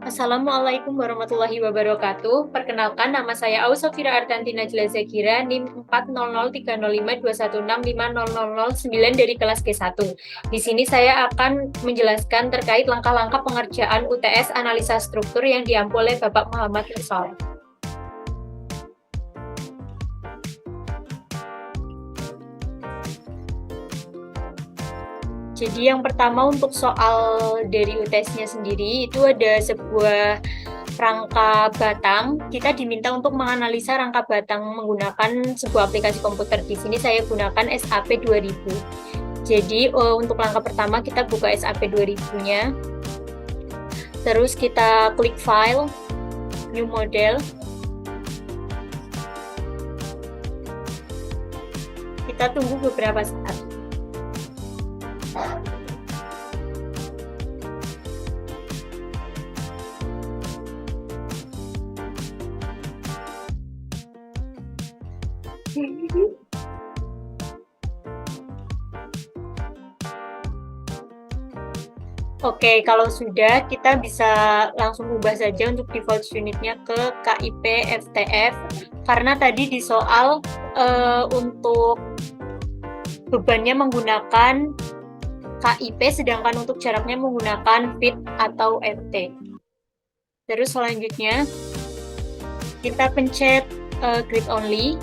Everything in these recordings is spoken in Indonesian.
Assalamualaikum warahmatullahi wabarakatuh. Perkenalkan, nama saya Ausofira Artanti Najla Zakira, NIM 4003052165009 dari kelas G1. Di sini saya akan menjelaskan terkait langkah-langkah pengerjaan UTS analisa struktur yang diampu oleh Bapak Muhammad Rizal. Jadi yang pertama untuk soal dari UTS-nya sendiri, itu ada sebuah rangka batang. Kita diminta untuk menganalisa rangka batang menggunakan sebuah aplikasi komputer. Di sini saya gunakan SAP 2000. Jadi untuk langkah pertama kita buka SAP 2000-nya. Terus kita klik file, new model. Kita tunggu beberapa saat. Oke, kalau sudah, kita bisa langsung ubah saja untuk default unitnya ke KIP FTF, karena tadi di soal untuk bebannya menggunakan KIP, sedangkan untuk jaraknya menggunakan feet atau FT. Terus selanjutnya, kita pencet grid only.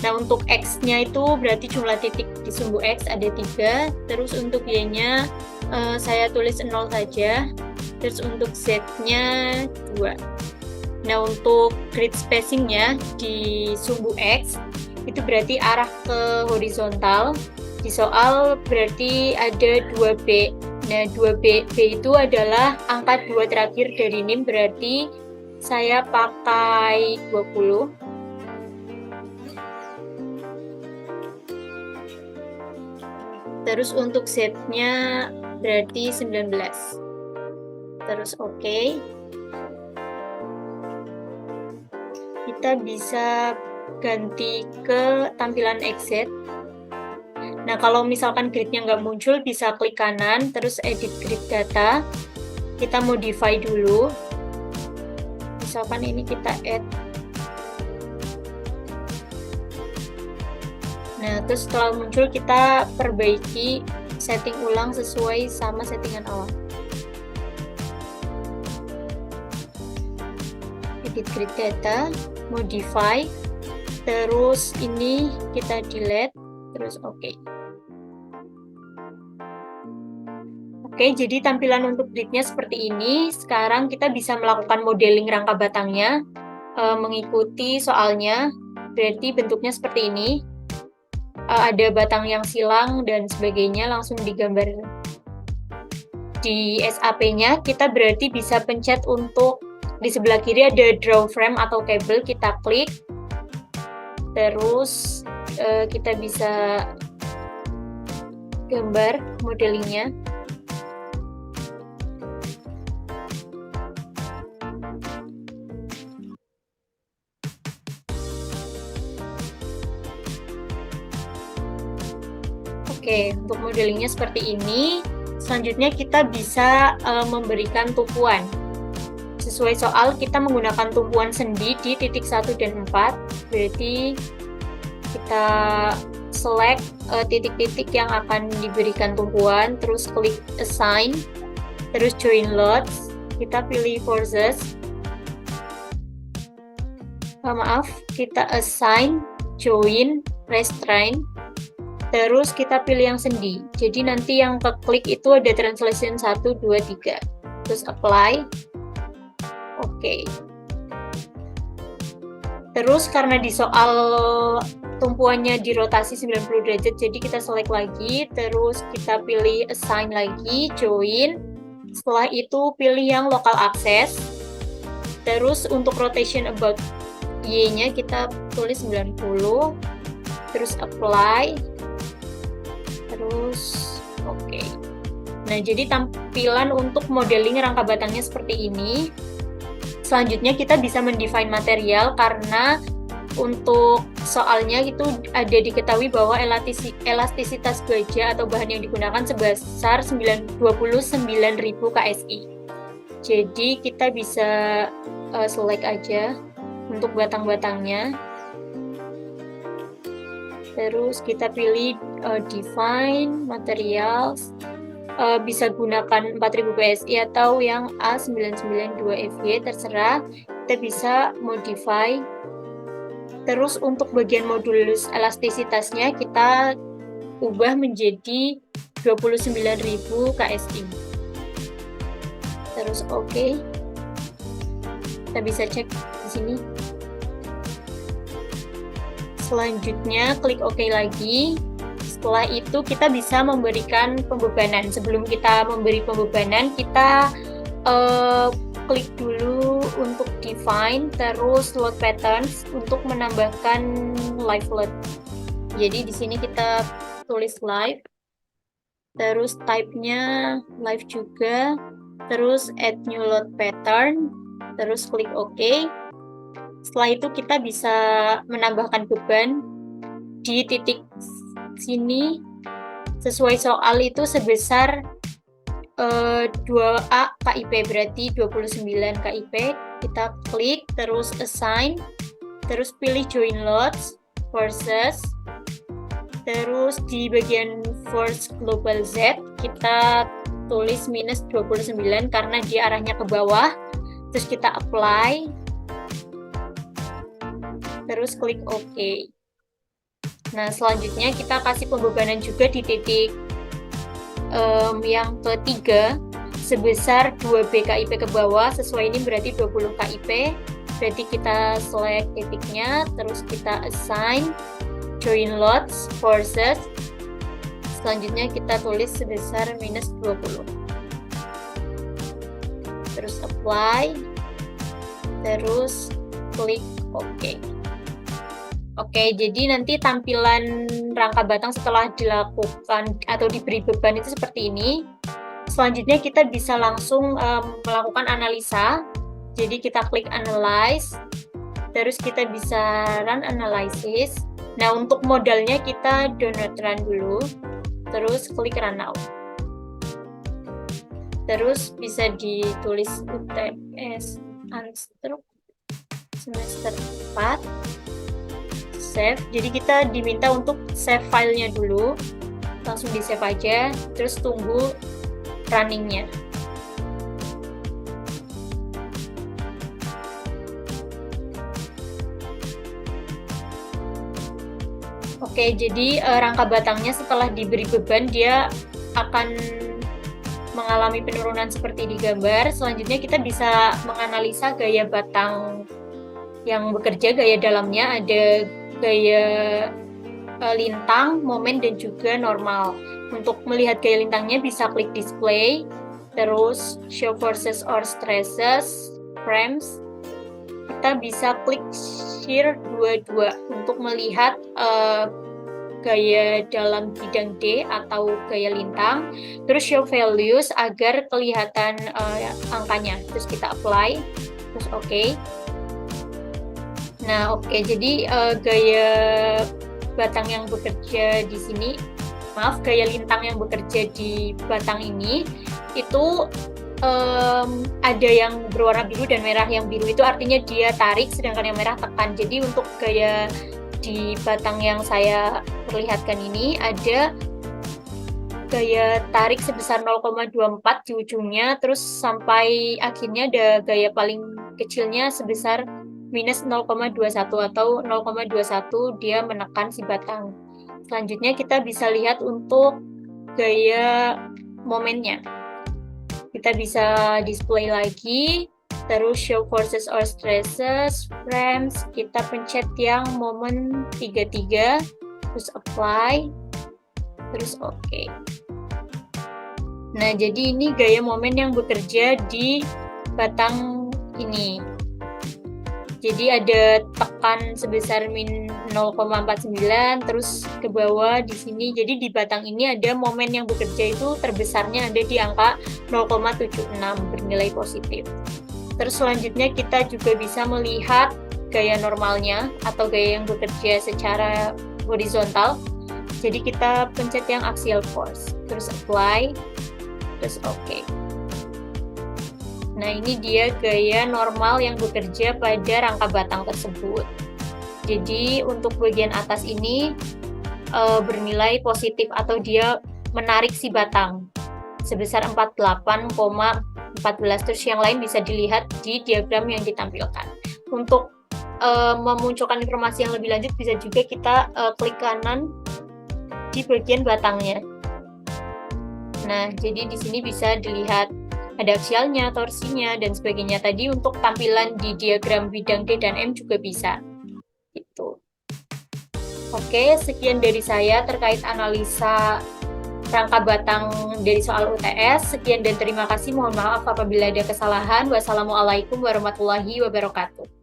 Nah, untuk X-nya itu berarti jumlah titik di sumbu X ada 3, terus untuk Y-nya saya tulis 0 saja, terus untuk Z-nya 2. Nah, untuk grid spacing-nya di sumbu X, itu berarti arah ke horizontal. Di soal berarti ada 2B. Nah, 2B itu adalah angka 2 terakhir dari NIM, berarti saya pakai 20. Terus untuk Z-nya berarti 19. Terus oke. Kita bisa ganti ke tampilan XZ. Nah, kalau misalkan gridnya nggak muncul, bisa klik kanan, terus edit grid data. Kita modify dulu. Misalkan ini kita add. Nah, terus setelah muncul kita perbaiki, setting ulang sesuai sama settingan awal. Edit grid data, modify, terus ini kita delete, terus oke. Oke, jadi tampilan untuk gridnya seperti ini. Sekarang kita bisa melakukan modeling rangka batangnya, mengikuti soalnya, berarti bentuknya seperti ini. Ada batang yang silang dan sebagainya, langsung digambar di SAP-nya. Kita berarti bisa pencet untuk di sebelah kiri ada draw frame atau kabel, kita klik, terus kita bisa gambar modelingnya. Oke, untuk modelingnya seperti ini. Selanjutnya kita bisa memberikan tumpuan. Sesuai soal, kita menggunakan tumpuan sendi di titik 1 dan 4. Berarti kita select titik-titik yang akan diberikan tumpuan, terus klik assign, terus join loads, kita pilih forces. Kita assign, join, restrain, terus kita pilih yang sendi. Jadi nanti yang keklik itu ada translation 1, 2, 3. Terus apply. Oke. Terus karena di soal tumpuannya dirotasi 90 derajat, jadi kita select lagi, terus kita pilih assign lagi, join. Setelah itu pilih yang local access. Terus untuk rotation about Y-nya kita tulis 90. Terus apply. Terus oke. Nah, jadi tampilan untuk modeling rangka batangnya seperti ini. Selanjutnya kita bisa mendefine material, karena untuk soalnya itu ada diketahui bahwa elastisitas baja atau bahan yang digunakan sebesar 29.000 KSI. Jadi kita bisa select aja untuk batang-batangnya. Terus kita pilih define materials. Bisa gunakan 4000 PSI atau yang A992FY, terserah. Kita bisa modify. Terus untuk bagian modulus elastisitasnya kita ubah menjadi 29.000 KSI. Terus oke. Kita bisa cek di sini. Selanjutnya klik OK lagi. Setelah itu kita bisa memberikan pembebanan. Sebelum kita memberi pembebanan, kita klik dulu untuk define, terus load patterns untuk menambahkan live load. Jadi di sini kita tulis live, terus type-nya live juga, terus add new load pattern, terus klik OK. Setelah itu kita bisa menambahkan beban di titik sini sesuai soal itu sebesar 2A KIP, berarti 29 KIP. Kita klik, terus assign, terus pilih join loads, forces, terus di bagian force global Z kita tulis minus 29 karena dia arahnya ke bawah. Terus kita apply, terus klik OK. Nah, selanjutnya kita kasih pembebanan juga di titik yang ketiga sebesar 2B KIP ke bawah. Sesuai ini berarti 20 KIP. Berarti kita select titiknya, terus kita assign join loads, forces. Selanjutnya kita tulis sebesar minus 20. Terus apply, terus klik OK. Oke, jadi nanti tampilan rangka batang setelah dilakukan atau diberi beban itu seperti ini. Selanjutnya kita bisa langsung melakukan analisa. Jadi kita klik analyze, terus kita bisa run analysis. Nah, untuk modalnya kita download run dulu, terus klik run now. Terus bisa ditulis UTS Unstruct semester 4. Save. Jadi kita diminta untuk save filenya dulu, langsung di save aja, terus tunggu runningnya. Oke, jadi rangka batangnya setelah diberi beban dia akan mengalami penurunan seperti di gambar. Selanjutnya kita bisa menganalisa gaya batang yang bekerja. Gaya dalamnya ada gaya lintang, momen, dan juga normal. Untuk melihat gaya lintangnya bisa klik display, terus show forces or stresses, frames. Kita bisa klik shear 22 untuk melihat gaya dalam bidang D atau gaya lintang. Terus show values agar kelihatan angkanya. Terus kita apply, terus OK. Nah, oke, jadi gaya batang yang bekerja di sini, gaya lintang yang bekerja di batang ini itu ada yang berwarna biru dan merah. Yang biru itu artinya dia tarik, sedangkan yang merah tekan. Jadi untuk gaya di batang yang saya perlihatkan ini ada gaya tarik sebesar 0,24 di ujungnya, terus sampai akhirnya ada gaya paling kecilnya sebesar minus 0,21 atau 0,21 dia menekan si batang. Selanjutnya kita bisa lihat untuk gaya momennya. Kita bisa display lagi, terus show forces or stresses, frames, kita pencet yang momen 33, terus apply, terus OK. Nah, jadi ini gaya momen yang bekerja di batang ini. Jadi ada tekan sebesar min 0,49, terus ke bawah di sini. Jadi di batang ini ada momen yang bekerja itu terbesarnya ada di angka 0,76 bernilai positif. Terus selanjutnya kita juga bisa melihat gaya normalnya atau gaya yang bekerja secara horizontal. Jadi kita pencet yang axial force, terus apply, terus OK. Nah, ini dia gaya normal yang bekerja pada rangka batang tersebut. Jadi, untuk bagian atas ini bernilai positif atau dia menarik si batang sebesar 48,14. Terus yang lain bisa dilihat di diagram yang ditampilkan. Untuk memunculkan informasi yang lebih lanjut bisa juga kita klik kanan di bagian batangnya. Nah, jadi di sini bisa dilihat ada aksialnya, torsinya, dan sebagainya. Tadi untuk tampilan di diagram bidang D dan M juga bisa. Gitu. Oke, sekian dari saya terkait analisa rangka batang dari soal UTS. Sekian dan terima kasih. Mohon maaf apabila ada kesalahan. Wassalamualaikum warahmatullahi wabarakatuh.